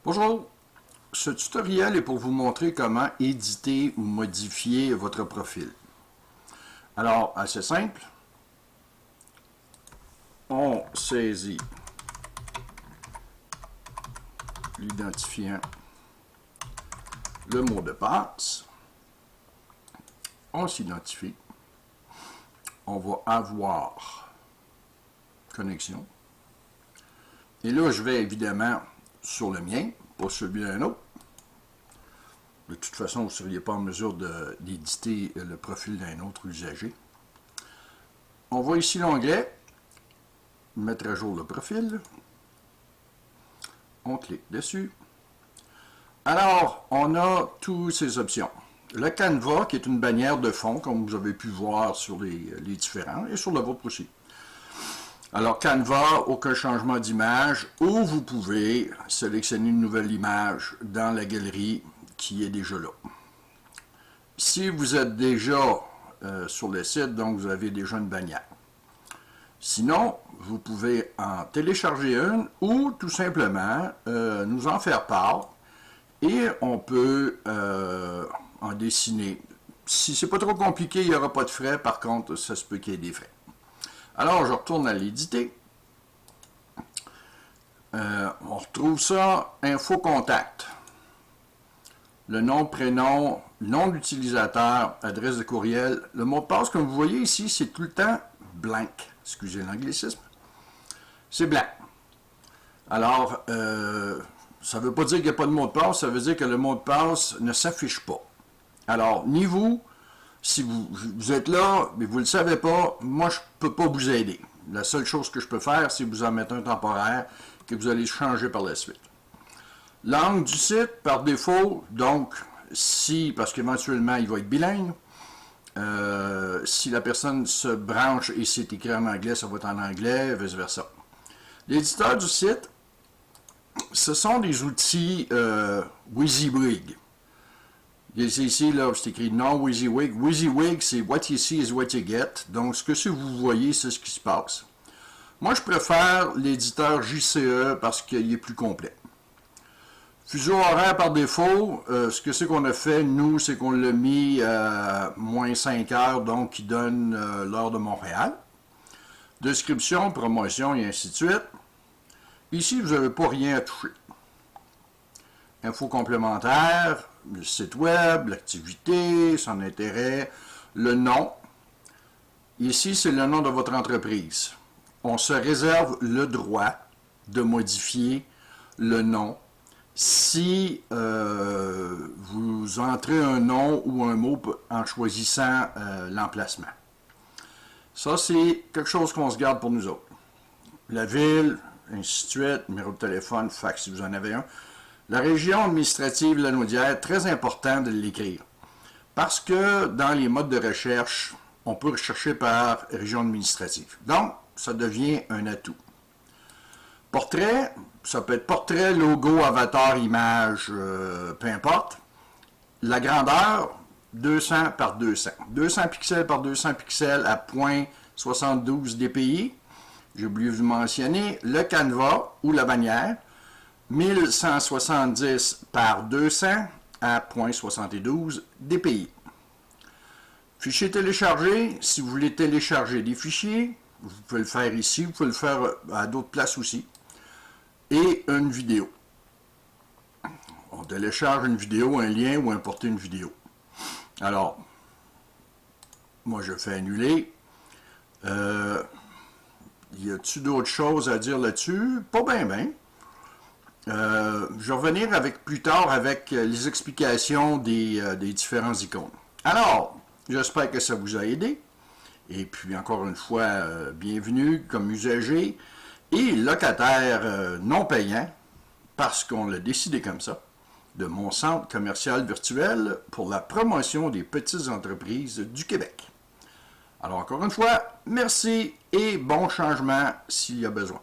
Bonjour, ce tutoriel est pour vous montrer comment éditer ou modifier votre profil. Alors, assez simple, on saisit l'identifiant, le mot de passe, on s'identifie, on va avoir connexion, et là je vais évidemment sur le mien, pas celui d'un autre. De toute façon, vous ne seriez pas en mesure d'éditer le profil d'un autre usager. On va ici l'onglet « Mettre à jour le profil ». On clique dessus. Alors, on a toutes ces options. Le Canva, qui est une bannière de fond, comme vous avez pu voir sur les différents, et sur le vôtre aussi. Alors, Canva, aucun changement d'image, ou vous pouvez sélectionner une nouvelle image dans la galerie qui est déjà là. Si vous êtes déjà sur le site, donc vous avez déjà une bannière. Sinon, vous pouvez en télécharger une ou tout simplement nous en faire part et on peut en dessiner. Si c'est pas trop compliqué, il n'y aura pas de frais. Par contre, ça se peut qu'il y ait des frais. Alors, je retourne à l'éditer. On retrouve ça, info contact. Le nom, prénom, nom d'utilisateur, adresse de courriel. Le mot de passe, comme vous voyez ici, c'est tout le temps blank. Excusez l'anglicisme. C'est blanc. Alors, ça ne veut pas dire qu'il n'y a pas de mot de passe, ça veut dire que le mot de passe ne s'affiche pas. Alors, ni vous, si vous êtes là, mais vous ne le savez pas, moi, je ne peux pas vous aider. La seule chose que je peux faire, c'est vous en mettre un temporaire que vous allez changer par la suite. Langue du site, par défaut, donc, si, parce qu'éventuellement, il va être bilingue, si la personne se branche et c'est écrit en anglais, ça va être en anglais, vice-versa. L'éditeur du site, ce sont des outils WYSIWYG. Ici, là, c'est écrit non WYSIWYG. WYSIWYG, c'est what you see is what you get. Donc, ce que vous voyez, c'est ce qui se passe. Moi, je préfère l'éditeur JCE parce qu'il est plus complet. Fuseau horaire par défaut, ce que c'est qu'on a fait, nous, c'est qu'on l'a mis à moins 5 heures, donc qui donne l'heure de Montréal. Description, promotion et ainsi de suite. Ici, vous n'avez pas rien à toucher. Infos complémentaires, le site web, l'activité, son intérêt, le nom. Ici, c'est le nom de votre entreprise. On se réserve le droit de modifier le nom si vous entrez un nom ou un mot en choisissant l'emplacement. Ça, c'est quelque chose qu'on se garde pour nous autres. La ville, ainsi de suite, numéro de téléphone, fax si vous en avez un. La région administrative Lanaudière, très important de l'écrire. Parce que dans les modes de recherche, on peut rechercher par région administrative. Donc, ça devient un atout. Portrait, ça peut être portrait, logo, avatar, image, peu importe. La grandeur, 200 par 200. 200 pixels par 200 pixels à 0.72 dpi. J'ai oublié de vous mentionner. Le canevas ou la bannière, 1170 par 200 à 0.72 dpi. Fichier téléchargé, si vous voulez télécharger des fichiers, vous pouvez le faire ici, vous pouvez le faire à d'autres places aussi. Et une vidéo. On télécharge une vidéo, un lien ou importer une vidéo. Alors, moi je fais annuler. Y a-t-il d'autres choses à dire là-dessus? Pas bien. Je vais revenir plus tard avec les explications des différents icônes. Alors, j'espère que ça vous a aidé. Et puis, encore une fois, bienvenue comme usager et locataire non payant, parce qu'on l'a décidé comme ça, de mon centre commercial virtuel pour la promotion des petites entreprises du Québec. Alors, encore une fois, merci et bon changement s'il y a besoin.